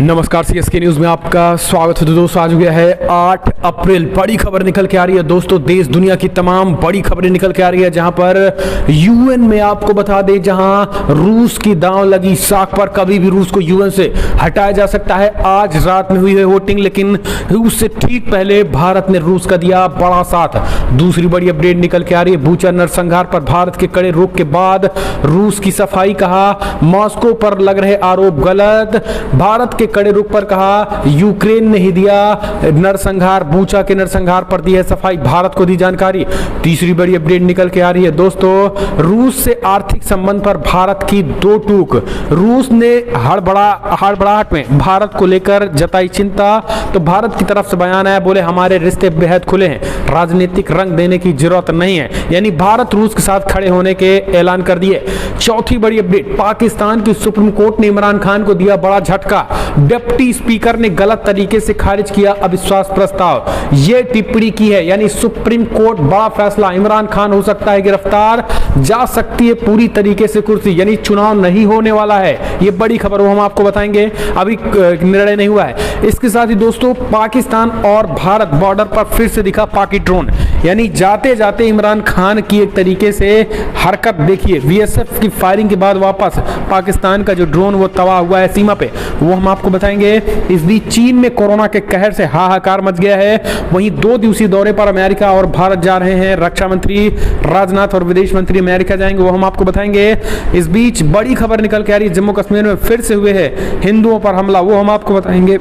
नमस्कार, CSK news में आपका स्वागत है। दोस्तों आज हो गया है 8 अप्रैल। बड़ी खबर निकल के आ रही है दोस्तों, देश दुनिया की तमाम बड़ी खबरें निकल के आ रही है। जहां पर यूएन में आपको बता दें, जहां रूस की दांव लगी साख पर, कभी भी रूस को यूएन से हटाया जा सकता है। आज रात में हुई है वोटिंग, लेकिन उससे ठीक पहले भारत ने रूस का दिया बड़ा साथ। दूसरी बड़ी अपडेट निकल के आ रही है, बूचा नरसंहार पर भारत के कड़े रुख के बाद रूस की सफाई। कहा मॉस्को पर लग रहे आरोप गलत, भारत के कड़े रुख पर कहा यूक्रेन ने ही दिया नरसंहार, बूचा के नरसंहार पर दी है सफाई, भारत को दी जानकारी। तीसरी बड़ी अपडेट निकल के आ रही है दोस्तों, रूस से आर्थिक संबंध पर भारत की दो टूक। रूस ने हड़बड़ाहट में भारत को लेकर जताई चिंता, तो भारत की तरफ से बयान आया, बोले हमारे रिश्ते बेहद खुले हैं, राजनीतिक रंग देने की जरूरत नहीं है। यानी भारत रूस के साथ खड़े होने के ऐलान कर दिए। चौथी बड़ी अपडेट, पाकिस्तान की सुप्रीम कोर्ट ने इमरान खान को दिया बड़ा झटका। डिप्टी स्पीकर ने गलत तरीके से खारिज किया अविश्वास प्रस्ताव, यह टिप्पणी की है। यानी सुप्रीम कोर्ट, बड़ा फैसला, इमरान खान हो सकता है गिरफ्तार, जा सकती है पूरी तरीके से कुर्सी, यानी चुनाव नहीं होने वाला है। यह बड़ी खबर वो हम आपको बताएंगे, अभी निर्णय नहीं हुआ है। इसके साथ ही दोस्तों, पाकिस्तान और भारत बॉर्डर पर फिर से दिखा पाकि ड्रोन, यानी जाते जाते इमरान खान की एक तरीके से हरकत देखिए। बीएसएफ की फायरिंग के बाद वापस पाकिस्तान का जो ड्रोन वो तबाह हुआ है सीमा पे, वो हम आपको बताएंगे। इस बीच चीन में कोरोना के कहर से हाहाकार मच गया है। वहीं 2 दिवसीय दौरे पर अमेरिका और भारत जा रहे हैं रक्षा मंत्री राजनाथ और विदेश मंत्री अमेरिका जाएंगे, वो हम आपको बताएंगे। इस बीच बड़ी खबर निकल के आ रही है, जम्मू कश्मीर में फिर से हुए हैं हिंदुओं पर हमला, वो हम आपको बताएंगे।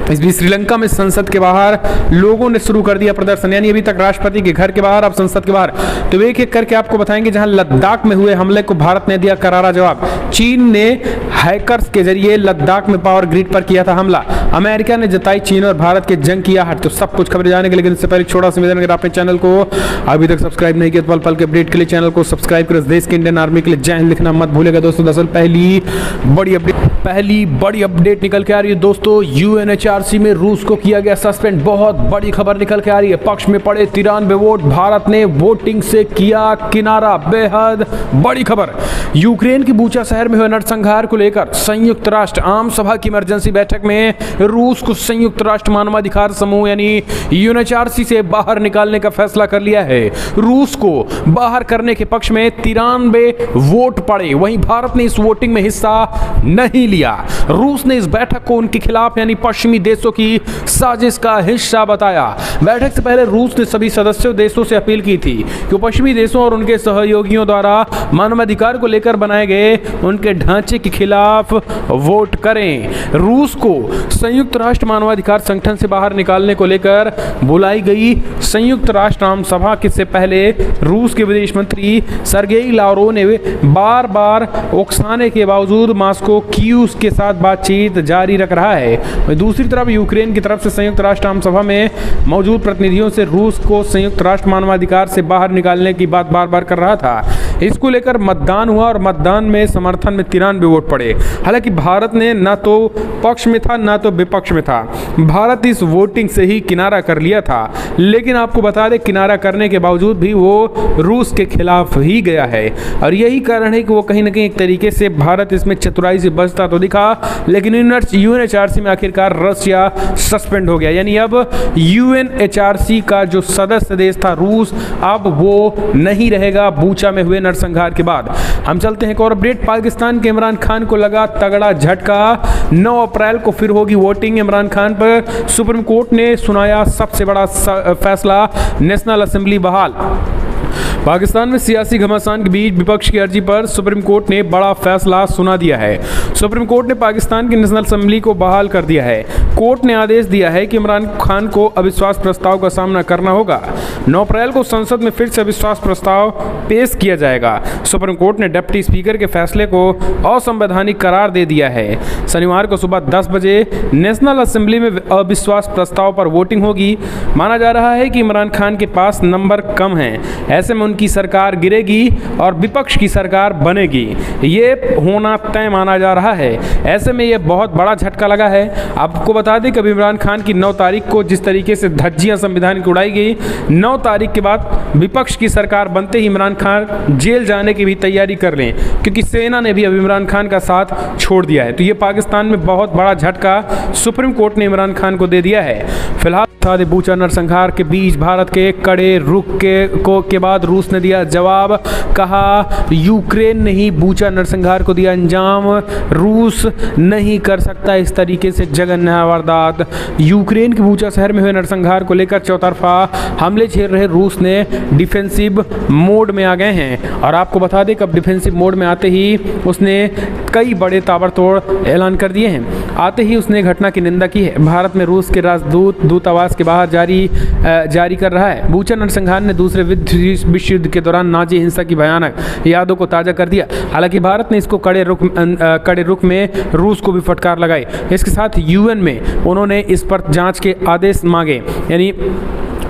इस बीच श्रीलंका में संसद के बाहर लोगों ने शुरू कर दिया प्रदर्शन, यानी अभी तक राष्ट्रपति के घर के बाहर, अब संसद के बाहर। तो एक एक करके आपको बताएंगे। जहां लद्दाख में हुए हमले को भारत ने दिया करारा जवाब, चीन ने हैकर्स के जरिए लद्दाख में पावर ग्रिड पर किया था हमला, अमेरिका ने जताई चीन और भारत के जंग की आहट। तो सब कुछ खबरें जाने के, लेकिन इससे पहले छोटा सा निवेदन, अगर आपने चैनल को अभी तक सब्सक्राइब नहीं किया तो पल पल के अपडेट के लिए चैनल को सब्सक्राइब करें। देश के इंडियन आर्मी के लिए जय हिंद लिखना मत भूलेगा दोस्तों। दरअसल पहली बड़ी अपडेट निकल के आ रही है दोस्तों, यूएनएचआरसी में रूस को किया गया सस्पेंड। बहुत बड़ी खबर निकल के आ रही है, पक्ष में पड़े 93 वोट, भारत ने वोटिंग से किया किनारा। बेहद बड़ी खबर, यूक्रेन की बूचा शहर में हुए नरसंहार को लेकर संयुक्त राष्ट्र आम सभा की इमरजेंसी बैठक में रूस को संयुक्त राष्ट्र मानवाधिकार समूह यानी यूएनएचआरसी से बाहर निकालने का फैसला कर लिया है। रूस को बाहर करने के पक्ष में 93 वोट पड़े, वहीं भारत ने इस वोटिंग में हिस्सा नहीं लिया। रूस ने इस बैठक को उनके खिलाफ यानी पश्चिमी देशों की साजिश का हिस्सा बताया। बैठक से पहले रूस ने सभी सदस्य देशों से अपील की थी कि पश्चिमी देशों और उनके सहयोगियों द्वारा मानवाधिकार को लेकर बनाए गए उनके ढांचे के खिलाफ वोट करें। रूस को संयुक्त राष्ट्र मानवाधिकार संगठन से बाहर निकालने को लेकर बुलाई गई संयुक्त राष्ट्र आम सभा से पहले रूस के विदेश मंत्री सर्गेई लावरोव ने बार बार उकसाने के बावजूद मॉस्को कीव के साथ बातचीत जारी रख रहा है। दूसरी तरफ यूक्रेन की तरफ से संयुक्त राष्ट्र आम सभा में मौजूद प्रतिनिधियों से रूस को संयुक्त राष्ट्र मानवाधिकार से बाहर निकालने की बात बार बार कर रहा था। इसको लेकर मतदान हुआ और मतदान में समर्थन में 93 वोट पड़े। हालांकि भारत ने न तो पक्ष में था न तो विपक्ष में था, भारत इस वोटिंग से ही किनारा कर लिया था। लेकिन आपको बता दें, किनारा करने के बावजूद भी वो रूस के खिलाफ ही गया है, और यही कारण है कि वो कहीं ना कहीं एक तरीके से भारत इसमें चतुराई से बचता तो दिखा, लेकिन यूएनएचआरसी में आखिरकार रशिया सस्पेंड हो गया। यानी अब यूएनएचआरसी का जो सदस्य देश था रूस, अब वो नहीं रहेगा बूचा में हुए नरसंहार के बाद। हम चलते हैं एक और अपडेट, पाकिस्तान के इमरान खान को लगा तगड़ा झटका। 9 अप्रैल को फिर होगी वोटिंग, इमरान खान पर सुप्रीम कोर्ट ने सुनाया सबसे बड़ा फैसला, नेशनल असेंबली बहाल। पाकिस्तान में सियासी घमासान के बीच विपक्ष की अर्जी पर सुप्रीम कोर्ट ने बड़ा फैसला सुना दिया है। सुप्रीम कोर्ट ने पाकिस्तान की नेशनल असेंबली को बहाल कर दिया है। कोर्ट ने आदेश दिया है कि इमरान खान को अविश्वास प्रस्ताव का सामना करना होगा। 9 अप्रैल को संसद में फिर से अविश्वास प्रस्ताव पेश किया जाएगा। सुप्रीम कोर्ट ने डिप्टी स्पीकर के फैसले को असंवैधानिक करार दे दिया है। शनिवार को सुबह 10 बजे नेशनल असेंबली में अविश्वास प्रस्ताव पर वोटिंग होगी। माना जा रहा है कि इमरान खान के पास नंबर कम हैं, ऐसे में उनकी सरकार गिरेगी और विपक्ष की सरकार बनेगी, ये होना तय माना जा रहा है। ऐसे में ये बहुत बड़ा झटका लगा है। आपको बता दें कि इमरान खान की 9 तारीख को जिस तरीके से धज्जियां संविधान की उड़ाई गई, 9 तारीख के बाद विपक्ष की सरकार बनते ही इमरान खान जेल जाने की भी तैयारी कर लें, क्योंकि सेना ने भी अब इमरान खान का साथ छोड़ दिया है। तो ये पाकिस्तान में बहुत बड़ा झटका सुप्रीम कोर्ट ने इमरान खान को दे दिया है। फिलहाल बूचा नरसंहार के बीच भारत के कड़े रुख के बाद रूस ने दिया जवाब। कहा यूक्रेन ने ही बूचा नरसंहार को दिया अंजाम, रूस नहीं कर सकता इस तरीके से जघन्य वारदात। यूक्रेन के बूचा शहर में हुए नरसंहार को लेकर चौतरफा हमले झेल रहे रूस ने डिफेंसिव मोड में आ गए हैं। और आपको बता दें कि अब डिफेंसिव मोड में आते ही उसने कई बड़े ताबड़तोड़ ऐलान कर दिए हैं। आते ही उसने घटना की निंदा की है। भारत में रूस के राजदूत दूतावास के बाहर जारी कर रहा है। बूचा नरसंहार ने दूसरे विश्व युद्ध के दौरान नाजी हिंसा की भयानक यादों को ताज़ा कर दिया। हालांकि भारत ने इसको कड़े रुख में रूस को भी फटकार लगाई। इसके साथ यूएन में उन्होंने इस पर जांच के आदेश मांगे। यानी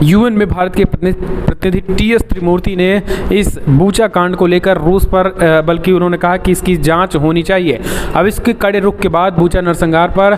यूएन में भारत के प्रतिनिधि टीएस त्रिमूर्ति ने इस बूचा कांड को लेकर रूस पर बल्कि उन्होंने कहा कि इसकी जांच होनी चाहिए। अब इसके कड़े रुख के बाद बूचा नरसंहार पर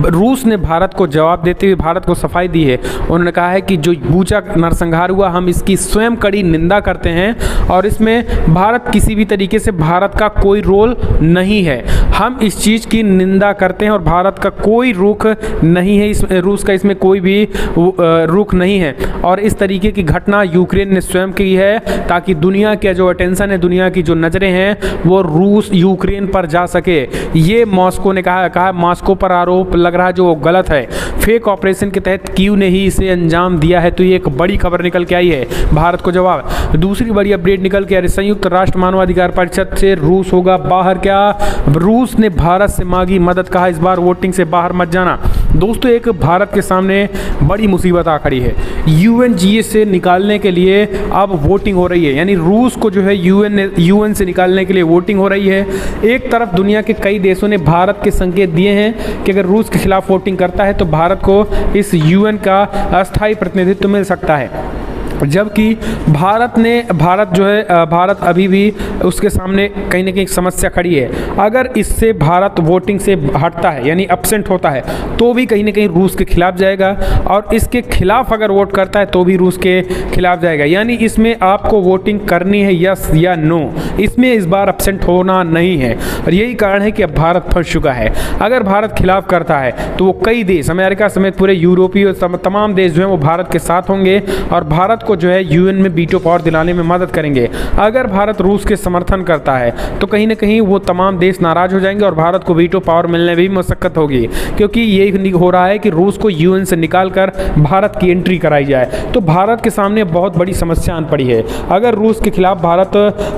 रूस ने भारत को जवाब देते हुए भारत को सफाई दी है। उन्होंने कहा है कि जो बूचा नरसंहार हुआ, हम इसकी स्वयं कड़ी निंदा करते हैं और इसमें भारत किसी भी तरीके से भारत का कोई रोल नहीं है। हम इस चीज़ की निंदा करते हैं और भारत का कोई रुख नहीं है, रूस का इसमें कोई भी रुख नहीं है। और इस तरीके की घटना यूक्रेन ने स्वयं की है ताकि दुनिया का जो अटेंशन है, दुनिया की जो नज़रें हैं वो रूस यूक्रेन पर जा सके। ये मॉस्को ने कहा मॉस्को पर आरोप लग रहा है जो गलत है। फेक ऑपरेशन के तहत कीव ने ही इसे अंजाम दिया है। तो ये एक बड़ी खबर निकल के आई है, भारत को जवाब। दूसरी बड़ी अपडेट निकल के आ रही, संयुक्त राष्ट्र मानवाधिकार परिषद से रूस होगा बाहर। क्या रूस ने भारत से मांगी मदद, कहा इस बार वोटिंग से बाहर मत जाना। दोस्तों एक भारत के सामने बड़ी मुसीबत आ खड़ी है। यूएनजीए से निकालने के लिए अब वोटिंग हो रही है, यानी रूस को जो है यूएन से निकालने के लिए वोटिंग हो रही है। एक तरफ दुनिया के कई देशों ने भारत के संकेत दिए हैं कि अगर रूस के खिलाफ वोटिंग करता है तो भारत को इस यूएन का अस्थायी प्रतिनिधित्व मिल सकता है। जबकि भारत अभी भी उसके सामने कहीं ना कहीं समस्या खड़ी है। अगर इससे भारत वोटिंग से हटता है यानी एब्सेंट होता है तो भी कहीं ना कहीं रूस के खिलाफ जाएगा, और इसके खिलाफ अगर वोट करता है तो भी रूस के खिलाफ जाएगा। यानी इसमें आपको वोटिंग करनी है यस या नो, इसमें इस बार एब्सेंट होना नहीं है। और यही कारण है कि अब भारत फंस चुका है। अगर भारत खिलाफ करता है तो वो कई देश, अमेरिका समेत पूरे यूरोपीय तमाम देश जो हैं वो भारत के साथ होंगे और भारत को जो है यूएन में वीटो पावर दिलाने में मदद करेंगे। अगर भारत रूस के समर्थन करता है तो कहीं ना कहीं वो तमाम देश नाराज हो जाएंगे और भारत को वीटो पावर मिलने में भी मशक्कत होगी, क्योंकि ये हो रहा है कि रूस को यूएन से निकालकर भारत की एंट्री कराई जाए। तो भारत के सामने बहुत बड़ी समस्या आन पड़ी है। अगर रूस के खिलाफ भारत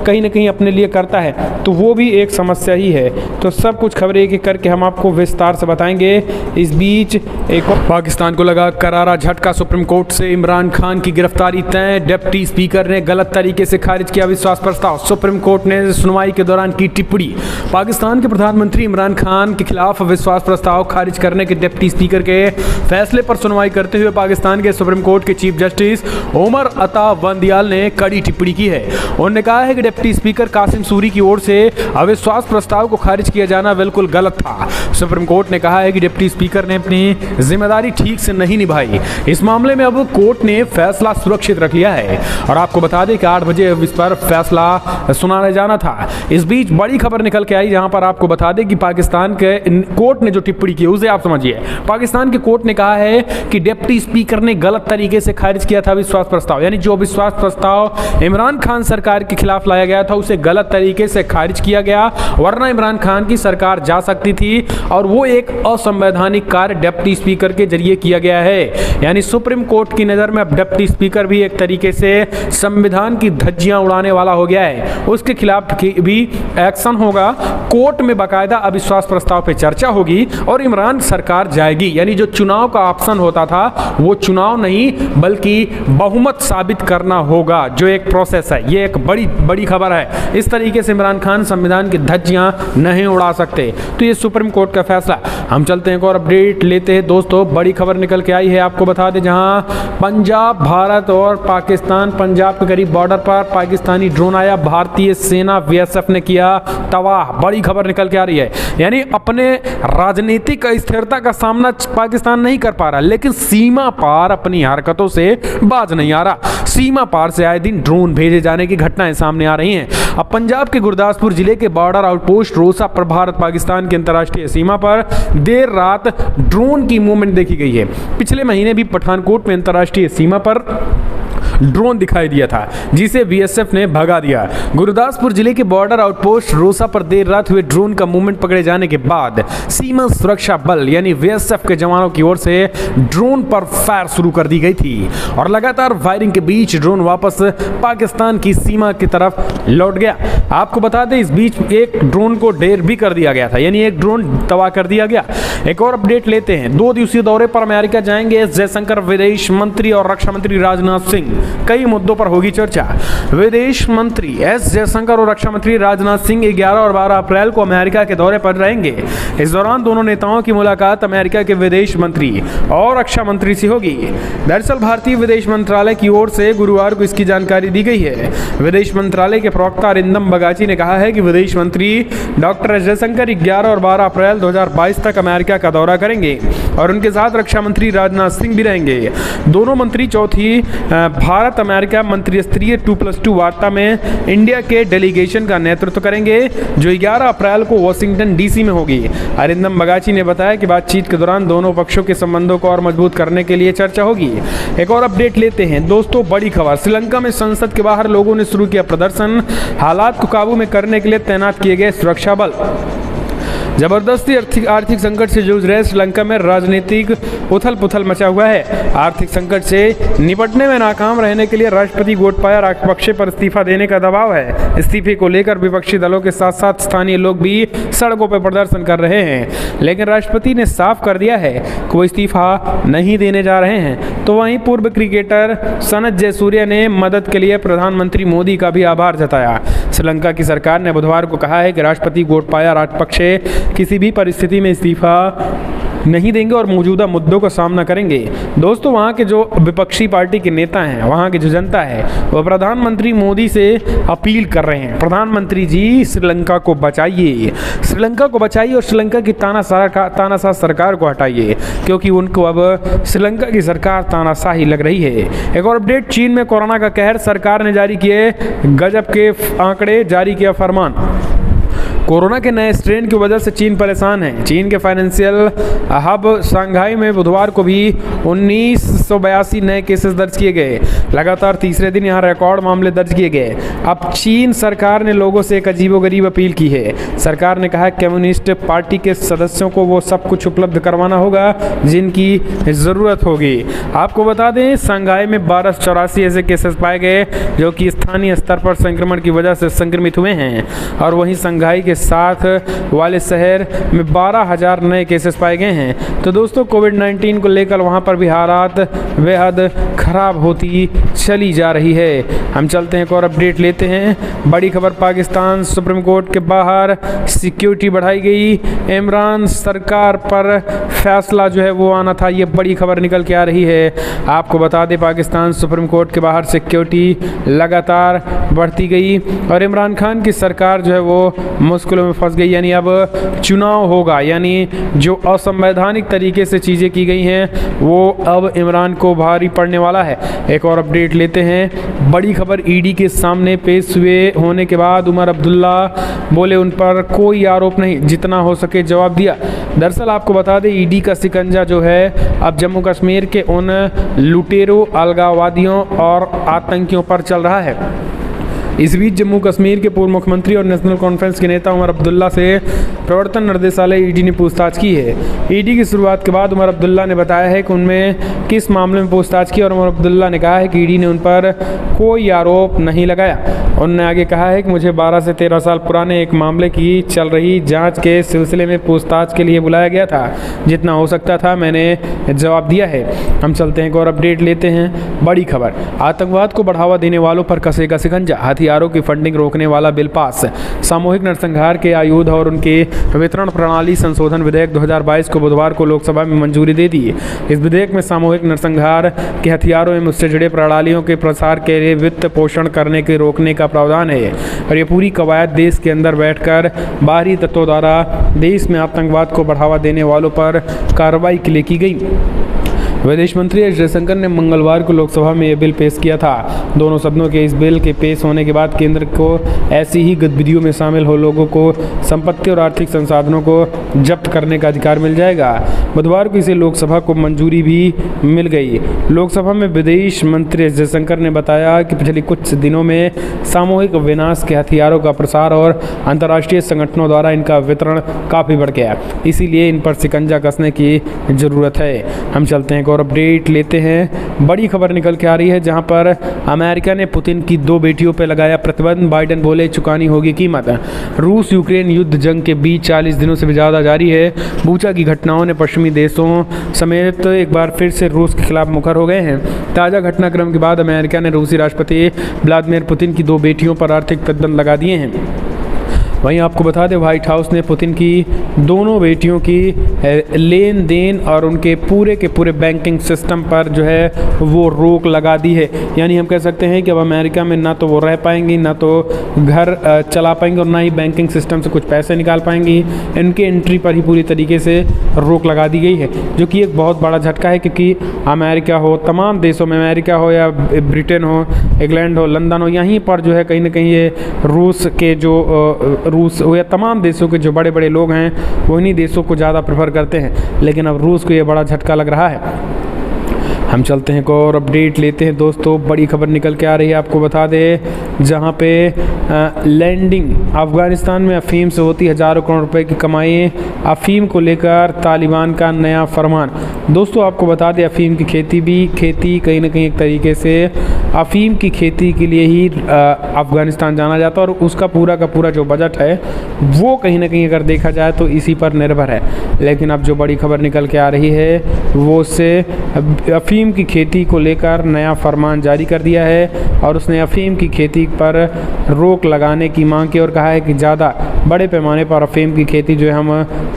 कहीं ना कहीं अपने लिए करता है तो वो भी एक समस्या ही है। तो सब कुछ खबरें एक एक करके हम आपको विस्तार से बताएंगे। इस बीच एक पाकिस्तान को लगा करारा झटका, सुप्रीम कोर्ट से इमरान खान की गिरफ्तारी तय। डिप्टी स्पीकर ने गलत तरीके से खारिज किया विश्वास प्रस्ताव। सुप्रीम कोर्ट ने सुनवाई के दौरान की टिप्पणी। पाकिस्तान के प्रधानमंत्री इमरान खान के खिलाफ विश्वास प्रस्ताव खारिज करने के डिप्टी स्पीकर के फैसले पर सुनवाई करते हुए पाकिस्तान के सुप्रीम कोर्ट के चीफ जस्टिस उमर अता बंदियाल ने कड़ी टिप्पणी की है। उन्होंने कहा है कि डिप्टी स्पीकर कासिम सूरी की ओर से अविश्वास प्रस्ताव को खारिज किया जाना बिल्कुल गलत था। सुप्रीम कोर्ट ने कहा है कि डिप्टी स्पीकर ने अपनी जिम्मेदारी ठीक से नहीं निभाई। इस मामले में अब कोर्ट ने फैसला सुरक्षित रख लिया है और आपको बता दें कि 8 बजे इस पर फैसला सुनाने जाना था। इस बीच बड़ी खबर निकल के आई, जहां पर आपको बता दें कि पाकिस्तान के कोर्ट ने जो टिप्पणी की उसे आप समझिए। पाकिस्तान के कोर्ट ने कहा है कि डिप्टी स्पीकर ने गलत तरीके से खारिज किया था विश्वास प्रस्ताव, यानी जो विश्वास प्रस्ताव इमरान खान सरकार के खिलाफ लाया गया था उसे गलत तरीके से खारिज किया गया, वरना इमरान खान की सरकार जा सकती थी और वो एक असंवैधानिक कार्य डिप्टी स्पीकर के जरिए किया गया है। यानी सुप्रीम कोर्ट की नज़र में अब डिप्टी स्पीकर भी एक तरीके से संविधान की धज्जियां उड़ाने वाला हो गया है, उसके खिलाफ भी एक्शन होगा। कोर्ट में बाकायदा अविश्वास प्रस्ताव पे चर्चा होगी और इमरान सरकार जाएगी। यानी जो चुनाव का ऑप्शन होता था वो चुनाव नहीं बल्कि बहुमत साबित करना होगा, जो एक प्रोसेस है। ये एक बड़ी खबर है। इस तरीके से इमरान खान संविधान की धज्जियां नहीं उड़ा सकते। तो ये सुप्रीम कोर्ट का फैसला। हम चलते हैं एक और अपडेट लेते हैं दोस्तों। बड़ी खबर निकल के आई है, आपको बता दें, जहां पंजाब, भारत और और पाकिस्तान पंजाब के करीब बॉर्डर पर पाकिस्तानी ड्रोन आया, भारतीय सेना बीएसएफ ने किया तबाह। बड़ी खबर निकल के आ रही है। यानी अपने राजनीतिक स्थिरता का सामना पाकिस्तान नहीं कर पा रहा, लेकिन सीमा पार अपनी हरकतों से बाज नहीं आ रहा। सीमा पार से आए दिन ड्रोन भेजे जाने की घटनाएं सामने आ रही हैं। अब पंजाब के गुरदासपुर जिले के बॉर्डर आउटपोस्ट रोसा पर भारत पाकिस्तान की अंतर्राष्ट्रीय सीमा पर देर रात ड्रोन की मूवमेंट देखी गई है। पिछले महीने भी पठानकोट में अंतर्राष्ट्रीय सीमा पर ड्रोन दिखाई दिया था, जिसे बीएसएफ ने भगा दिया। गुरदासपुर जिले के बॉर्डर आउटपोस्ट रोसा पर देर रात हुए ड्रोन का मूवमेंट पकड़े जाने के बाद सीमा सुरक्षा बल यानी बीएसएफ के जवानों की ओर से ड्रोन पर फायर शुरू कर दी गई थी और लगातार फायरिंग के बीच ड्रोन वापस पाकिस्तान की सीमा की तरफ लौट गया। आपको बता दें, इस बीच एक ड्रोन को ढेर भी कर दिया गया था, यानी एक ड्रोन तबाह कर दिया गया। एक और अपडेट लेते हैं। 2 दिवसीय दौरे पर अमेरिका जाएंगे एस जयशंकर, विदेश मंत्री और रक्षा मंत्री राजनाथ सिंह। कई मुद्दों पर होगी चर्चा। विदेश मंत्री एस जयशंकर और रक्षा मंत्री राजनाथ सिंह 11 और 12 अप्रैल को अमेरिका के दौरे पर रहेंगे। इस दौरान दोनों नेताओं की मुलाकात अमेरिका के विदेश मंत्री और रक्षा मंत्री से होगी। दरअसल भारतीय विदेश मंत्रालय की ओर से गुरुवार को इसकी जानकारी दी गई है। विदेश मंत्रालय के प्रवक्ता अरिंदम बगाची ने कहा है कि विदेश मंत्री डॉक्टर एस जयशंकर 11 और 12 अप्रैल 2022 तक अमेरिका का दौरा करेंगे और उनके साथ रक्षा मंत्री राजनाथ सिंह भी रहेंगे। दोनों मंत्री चौथी भारत अमेरिका मंत्रिस्तरीय 2+2 वार्ता में इंडिया के डेलीगेशन का नेतृत्व करेंगे, जो 11 अप्रैल को वाशिंगटन डीसी में होगी। अरिंदम बगाची ने बताया कि बातचीत के दौरान दोनों पक्षों के संबंधों को और मजबूत करने के लिए चर्चा होगी। एक और अपडेट लेते हैं दोस्तों, बड़ी खबर। श्रीलंका में संसद के बाहर लोगों ने शुरू किया प्रदर्शन, हालात को काबू में करने के लिए तैनात किए गए सुरक्षा बल। जबरदस्ती आर्थिक संकट से जूझ रहे श्रीलंका में राजनीतिक उथल पुथल मचा हुआ है। आर्थिक संकट से निपटने में नाकाम रहने के लिए राष्ट्रपति गोटबाया राजपक्षे पर इस्तीफा देने का दबाव है। इस्तीफे को लेकर विपक्षी दलों के साथ साथ स्थानीय लोग भी सड़कों पर प्रदर्शन कर रहे हैं, लेकिन राष्ट्रपति ने साफ कर दिया है कि वो इस्तीफा नहीं देने जा रहे हैं। तो वहीं पूर्व क्रिकेटर सनत जयसूर्या ने मदद के लिए प्रधानमंत्री मोदी का भी आभार जताया। श्रीलंका की सरकार ने बुधवार को कहा है कि राष्ट्रपति गोटबाया राजपक्षे किसी भी परिस्थिति में इस्तीफा नहीं देंगे और मौजूदा मुद्दों का सामना करेंगे। दोस्तों, वहाँ के जो विपक्षी पार्टी के नेता हैं, वहाँ की जो जनता है, वो प्रधानमंत्री मोदी से अपील कर रहे हैं, प्रधानमंत्री जी श्रीलंका को बचाइए, श्रीलंका को बचाइए और श्रीलंका की तानाशाह सरकार को हटाइए, क्योंकि उनको अब श्रीलंका की सरकार तानाशाही लग रही है। एक और अपडेट, चीन में कोरोना का कहर, सरकार ने जारी किए गजब के आंकड़े, जारी किया फरमान। कोरोना के नए स्ट्रेन की वजह से चीन परेशान है। चीन के फाइनेंशियल हब शंघाई में बुधवार को भी 1982 नए केसेस दर्ज किए गए। लगातार तीसरे दिन यहां रिकॉर्ड मामले दर्ज किए गए। अब चीन सरकार ने लोगों से एक अजीबोगरीब अपील की है। सरकार ने कहा कम्युनिस्ट पार्टी के सदस्यों को वो सब कुछ उपलब्ध करवाना होगा जिनकी ज़रूरत होगी। आपको बता दें, शंघाई में 1284 ऐसे केसेस पाए गए जो कि स्थानीय स्तर पर संक्रमण की वजह से संक्रमित हुए हैं, और वहीं शंघाई के साथ वाले शहर में 12,000 नए केसेस पाए गए हैं। तो दोस्तों, कोविड-19 को लेकर वहां पर भी हालात बेहद खराब होती चली जा रही है। हम चलते हैं, एक और अपडेट लेते हैं। बड़ी खबर, पाकिस्तान सुप्रीम कोर्ट के बाहर सिक्योरिटी बढ़ाई गई, इमरान सरकार पर फैसला जो है वो आना था। ये बड़ी खबर निकल के आ रही है। आपको बता दें, पाकिस्तान सुप्रीम कोर्ट के बाहर सिक्योरिटी लगातार बढ़ती गई और इमरान खान की सरकार जो है वो मुश्किलों में फंस गई। यानी अब चुनाव होगा, यानी जो असंवैधानिक तरीके से चीज़ें की गई हैं वो अब इमरान को भारी पड़ने वाला है। एक और अपडेट लेते हैं। बड़ी खबर, ईडी के सामने पेश हुए होने के बाद उमर अब्दुल्ला बोले उन पर कोई आरोप नहीं, जितना हो सके जवाब दिया। दरअसल आपको बता दें, ईडी का शिकंजा जो है अब जम्मू कश्मीर के उन लुटेरों, अलगाववादियों और आतंकियों पर चल रहा है। इस बीच जम्मू कश्मीर के पूर्व मुख्यमंत्री और नेशनल कॉन्फ्रेंस के नेता उमर अब्दुल्ला से प्रवर्तन निर्देशालय ईडी ने पूछताछ की है। ईडी की शुरुआत के बाद उमर अब्दुल्ला ने बताया है कि उनमें किस मामले में पूछताछ की, और उमर अब्दुल्ला ने कहा है कि ईडी ने उन पर कोई आरोप नहीं लगाया। उन्होंने आगे कहा है कि मुझे 12 से 13 साल पुराने एक मामले की चल रही जांच के सिलसिले में पूछताछ के लिए बुलाया गया था। जितना हो सकता था मैंने जवाब दिया है। हम चलते हैं, एक और अपडेट लेते हैं। बड़ी खबर, आतंकवाद को बढ़ावा देने वालों पर कसेगा शिकंजा। हथियार हथियारों की फंडिंग रोकने वाला बिल पास। सामूहिक नरसंहार के आयुध और उनके वितरण प्रणाली संशोधन विधेयक 2022 को बुधवार को लोकसभा में मंजूरी दे दी। इस विधेयक में सामूहिक नरसंहार के हथियारों एवं उससे जुड़े प्रणालियों के प्रसार के लिए वित्त पोषण करने के रोकने का प्रावधान है और ये पूरी कवायद देश के अंदर बैठकर बाहरी तत्वों द्वारा देश में आतंकवाद को बढ़ावा देने वालों पर कार्रवाई के लिए की गई। विदेश मंत्री एस जयशंकर ने मंगलवार को लोकसभा में यह बिल पेश किया था। दोनों सदनों के इस बिल के पेश होने के बाद केंद्र को ऐसी ही गतिविधियों में शामिल हो लोगों को संपत्ति और आर्थिक संसाधनों को जब्त करने का अधिकार मिल जाएगा। बुधवार को इसे लोकसभा को मंजूरी भी मिल गई। लोकसभा में विदेश मंत्री एस जयशंकर ने बताया कि पिछले कुछ दिनों में सामूहिक विनाश के हथियारों का प्रसार और अंतर्राष्ट्रीय संगठनों द्वारा इनका वितरण काफ़ी बढ़ गया, इसीलिए इन पर शिकंजा कसने की ज़रूरत है। हम चलते हैं और अपडेट लेते हैं। बड़ी खबर निकल के आ रही है जहां पर अमेरिका ने पुतिन की 2 बेटियों पर लगाया प्रतिबंध। बाइडेन बोले चुकानी होगी कीमत। रूस यूक्रेन युद्ध जंग के बीच 40 दिनों से भी ज़्यादा जारी है। बूचा की घटनाओं ने पश्चिमी देशों समेत एक बार फिर से रूस के खिलाफ मुखर हो गए हैं। ताज़ा घटनाक्रम के बाद अमेरिका ने रूसी राष्ट्रपति व्लादिमीर पुतिन की 2 बेटियों पर आर्थिक प्रतिबंध लगा दिए हैं। वहीं आपको बता दें व्हाइट हाउस ने पुतिन की दोनों बेटियों की लेन देन और उनके पूरे के पूरे बैंकिंग सिस्टम पर जो है वो रोक लगा दी है। यानी हम कह सकते हैं कि अब अमेरिका में ना तो वो रह पाएंगी, ना तो घर चला पाएंगे और ना ही बैंकिंग सिस्टम से कुछ पैसे निकाल पाएंगी। इनके एंट्री पर ही पूरी तरीके से रोक लगा दी गई है, जो कि एक बहुत बड़ा झटका है, क्योंकि अमेरिका हो, तमाम देशों में, अमेरिका हो या ब्रिटेन हो, इंग्लैंड हो, लंदन हो, यहीं पर जो है कहीं ना कहीं ये रूस के जो रूस हो या तमाम देशों के जो बड़े बड़े लोग हैं वो इन्हीं देशों को ज़्यादा प्रेफर करते हैं। लेकिन अब रूस को ये बड़ा झटका लग रहा है। हम चलते हैं और अपडेट लेते हैं दोस्तों। बड़ी खबर निकल के आ रही है, आपको बता दें, जहां पे लैंडिंग अफ़गानिस्तान में अफ़ीम से होती हज़ारों करोड़ रुपए की कमाई। अफ़ीम को लेकर तालिबान का नया फरमान। दोस्तों आपको बता दें अफ़ीम की खेती कहीं ना कहीं एक तरीके से अफ़ीम की खेती के लिए ही अफ़गानिस्तान जाना जाता है और उसका पूरा का पूरा जो बजट है वो कहीं ना कहीं अगर देखा जाए तो इसी पर निर्भर है। लेकिन अब जो बड़ी खबर निकल के आ रही है वो उससे अफ़ीम की खेती को लेकर नया फरमान जारी कर दिया है और उसने अफ़ीम की खेती पर रोक लगाने की मांग की और कहा है कि ज़्यादा बड़े पैमाने पर अफ़ीम की खेती जो है हम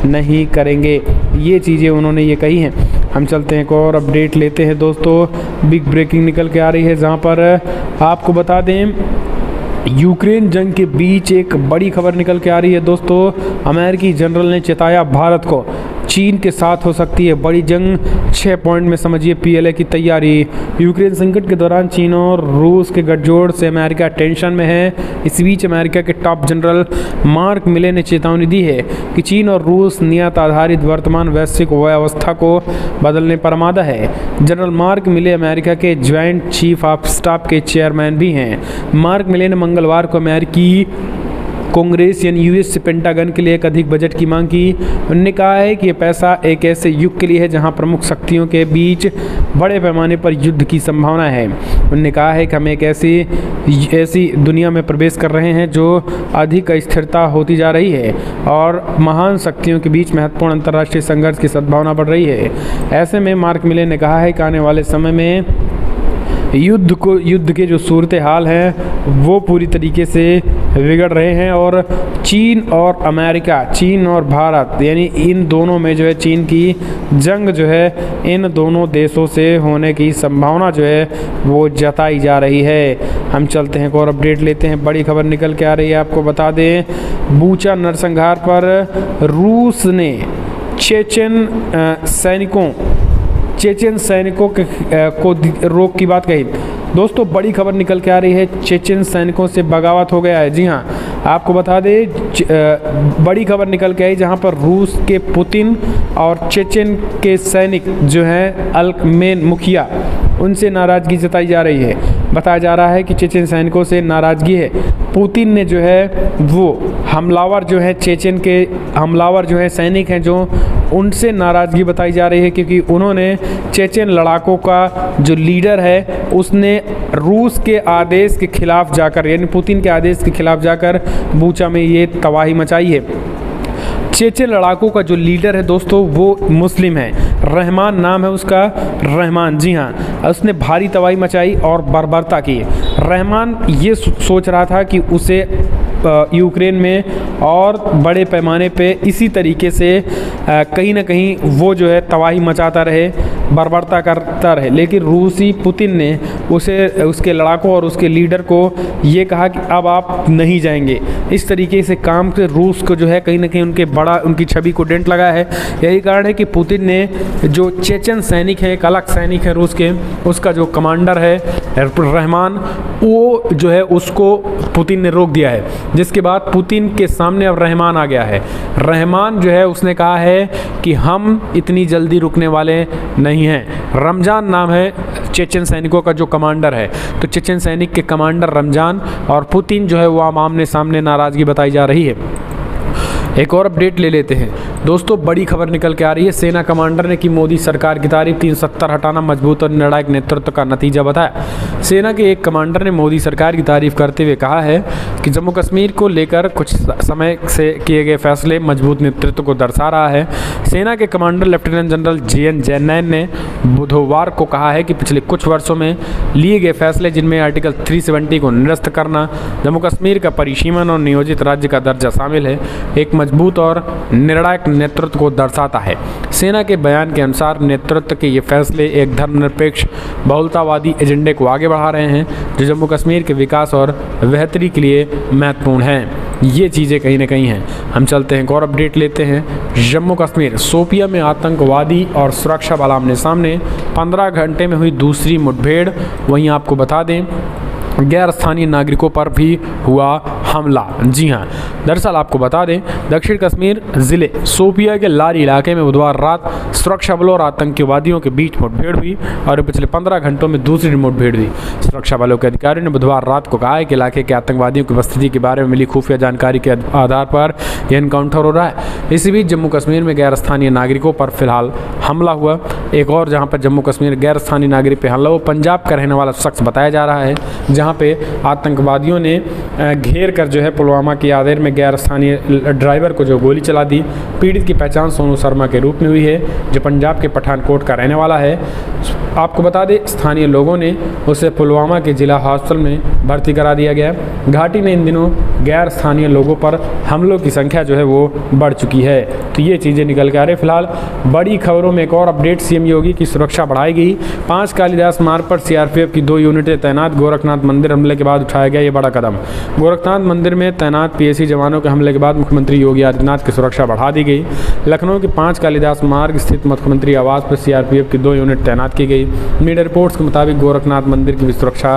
नहीं करेंगे। ये चीज़ें उन्होंने ये कही हैं। हम चलते हैं और अपडेट लेते हैं दोस्तों। बिग ब्रेकिंग निकल के आ रही है जहां पर आपको बता दें यूक्रेन जंग के बीच एक बड़ी खबर निकल के आ रही है दोस्तों। अमेरिकी जनरल ने चेताया भारत को चीन के साथ हो सकती है बड़ी जंग। 6 पॉइंट में समझिए पीएलए की तैयारी। यूक्रेन संकट के दौरान चीन और रूस के गठजोड़ से अमेरिका टेंशन में है। इस बीच अमेरिका के टॉप जनरल मार्क मिले ने चेतावनी दी है कि चीन और रूस नियत आधारित वर्तमान वैश्विक व्यवस्था को बदलने पर आमादा है। जनरल मार्क मिले अमेरिका के ज्वाइंट चीफ ऑफ स्टाफ के चेयरमैन भी हैं। मार्क मिले ने मंगलवार को अमेरिकी कांग्रेस यानी यूएस से पेंटागन के लिए एक अधिक बजट की मांग की। उन्होंने कहा है कि ये पैसा एक ऐसे युग के लिए है जहां प्रमुख शक्तियों के बीच बड़े पैमाने पर युद्ध की संभावना है। उन्होंने कहा है कि हम एक ऐसी दुनिया में प्रवेश कर रहे हैं जो अधिक स्थिरता होती जा रही है और महान शक्तियों के बीच महत्वपूर्ण अंतर्राष्ट्रीय संघर्ष की सद्भावना बढ़ रही है। ऐसे में मार्क मिले ने कहा है कि आने वाले समय में युद्ध के जो सूरत हाल हैं वो पूरी तरीके से बिगड़ रहे हैं और चीन और अमेरिका, चीन और भारत यानी इन दोनों में जो है चीन की जंग जो है इन दोनों देशों से होने की संभावना जो है वो जताई जा रही है। हम चलते हैं और अपडेट लेते हैं। बड़ी खबर निकल के आ रही है, आपको बता दें बूचा नरसंहार पर रूस ने चेचेन सैनिकों को रोक की बात कही। दोस्तों बड़ी खबर निकल के आ रही है, चेचेन सैनिकों से बगावत हो गया है। जी हाँ, आपको बता दें बड़ी खबर निकल के आई जहां पर रूस के पुतिन और चेचेन के सैनिक जो हैं अल्कमेन मुखिया उनसे नाराज़गी जताई जा रही है। बताया जा रहा है कि चेचेन सैनिकों से नाराज़गी है। पुतिन ने जो है वो हमलावर जो है चेचेन के हमलावर जो है सैनिक हैं जो उनसे नाराज़गी बताई जा रही है क्योंकि उन्होंने चेचेन लड़ाकों का जो लीडर है उसने रूस के आदेश के खिलाफ जाकर यानी पुतिन के आदेश के खिलाफ जाकर बूचा में ये तबाही मचाई है। चेचेन लड़ाकों का जो लीडर है दोस्तों वो मुस्लिम है, रहमान नाम है उसका, रहमान। जी हाँ, उसने भारी तबाही मचाई और बर्बरता की। रहमान ये सोच रहा था कि उसे यूक्रेन में और बड़े पैमाने पे इसी तरीके से कहीं ना कहीं वो जो है तबाही मचाता रहे, बर्बरता करता रहे। लेकिन रूसी पुतिन ने उसे, उसके लड़ाकों और उसके लीडर को ये कहा कि अब आप नहीं जाएंगे। इस तरीके से काम से रूस को जो है कहीं ना कहीं उनकी छवि को डेंट लगा है। यही कारण है कि पुतिन ने जो चेचन सैनिक है, एक अलग सैनिक है रूस के, उसका जो कमांडर है रहमान, वो जो है उसको पुतिन ने रोक दिया है। जिसके बाद पुतिन के सामने अब रहमान आ गया है। रहमान जो है उसने कहा है कि हम इतनी जल्दी रुकने वाले नहीं हैं। रमजान नाम है चेचन सैनिकों का जो कमांडर है। तो चेचन सैनिक के कमांडर रमजान और पुतिन जो है वो आमने सामने नाराज़गी बताई जा रही है। एक और अपडेट ले लेते हैं दोस्तों, बड़ी खबर निकल के आ रही है। सेना कमांडर ने की मोदी सरकार की तारीफ, 370 हटाना मजबूत और निर्णायक नेतृत्व का नतीजा बताया। सेना के एक कमांडर ने मोदी सरकार की तारीफ करते हुए कहा है कि जम्मू कश्मीर को लेकर कुछ समय से किए गए फैसले मजबूत नेतृत्व को दर्शा रहा है। सेना के कमांडर लेफ्टिनेंट जनरल JN जैनैन ने बुधवार को कहा है कि पिछले कुछ वर्षों में लिए गए फैसले, जिनमें आर्टिकल 370 को निरस्त करना, जम्मू कश्मीर का परिसीमन और नियोजित राज्य का दर्जा शामिल है, एक मजबूत और निर्णायक नेतृत्व को दर्शाता है। सेना के बयान के अनुसार नेतृत्व के ये फैसले एक धर्मनिरपेक्ष बहुलतावादी एजेंडे को आगे बढ़ा रहे हैं, जो जम्मू कश्मीर के विकास और बेहतरी के लिए महत्वपूर्ण हैं। ये चीज़ें कहीं ना कहीं हैं। हम चलते हैं, एक और अपडेट लेते हैं। जम्मू कश्मीर शोपिया में आतंकवादी और सुरक्षा बल आमने सामने, 15 घंटे में हुई दूसरी मुठभेड़। वहीं आपको बता दें गैर स्थानीय नागरिकों पर भी हुआ हमला। जी हाँ, दरअसल आपको बता दें दक्षिण कश्मीर ज़िले शोपिया के लारी इलाके में बुधवार रात सुरक्षा बलों और आतंकवादियों के बीच मुठभेड़ हुई और पिछले 15 घंटों में दूसरी मुठभेड़ हुई। सुरक्षा बलों के अधिकारियों ने बुधवार रात को कहा है कि इलाके के आतंकवादियों की उपस्थिति के बारे में मिली खुफिया जानकारी के आधार पर यह एनकाउंटर हो रहा है। इसी बीच जम्मू कश्मीर में गैर स्थानीय नागरिकों पर फिलहाल हमला हुआ। एक और जहाँ पर जम्मू कश्मीर गैर स्थानीय नागरिक पर हमला, वो पंजाब का रहने वाला शख्स बताया जा रहा है, जहाँ पे आतंकवादियों ने घेर कर जो है पुलवामा की आदेर में गैर स्थानीय ड्राइवर को जो गोली चला दी। पीड़ित की पहचान सोनू शर्मा के रूप में हुई है, जो पंजाब के पठानकोट का रहने वाला है। आपको बता दें स्थानीय लोगों ने उसे पुलवामा के जिला हॉस्पिटल में भर्ती करा दिया गया। घाटी में इन दिनों गैर स्थानीय लोगों पर हमलों की संख्या जो है वो बढ़ चुकी है। तो ये चीज़ें निकल के आ रही। फिलहाल बड़ी खबरों में एक और अपडेट, CM योगी की सुरक्षा बढ़ाई गई। 5 कालिदास मार्ग पर CRPF की 2 यूनिटें तैनात। गोरखनाथ मंदिर हमले के बाद उठाया गया ये बड़ा कदम। गोरखनाथ मंदिर में तैनात PAC जवानों के हमले के बाद मुख्यमंत्री योगी आदित्यनाथ की सुरक्षा बढ़ा दी गई। लखनऊ के 5 कालिदास मार्ग स्थित मुख्यमंत्री आवास पर CRPF की 2 यूनिट तैनात की गई। मीडिया रिपोर्ट्स के मुताबिक गोरखनाथ मंदिर की सुरक्षा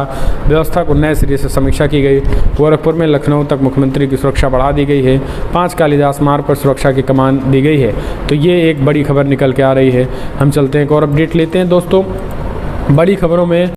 व्यवस्था को नए सिरे से समीक्षा की गई। गोरखपुर में लखनऊ तक मुख्यमंत्री की सुरक्षा बढ़ा दी गई है। 5 कालिदास मार्ग पर सुरक्षा की कमान दी गई है। तो ये एक बड़ी खबर निकल के आ रही है। हम चलते हैं, एक और अपडेट लेते हैं दोस्तों। बड़ी खबरों में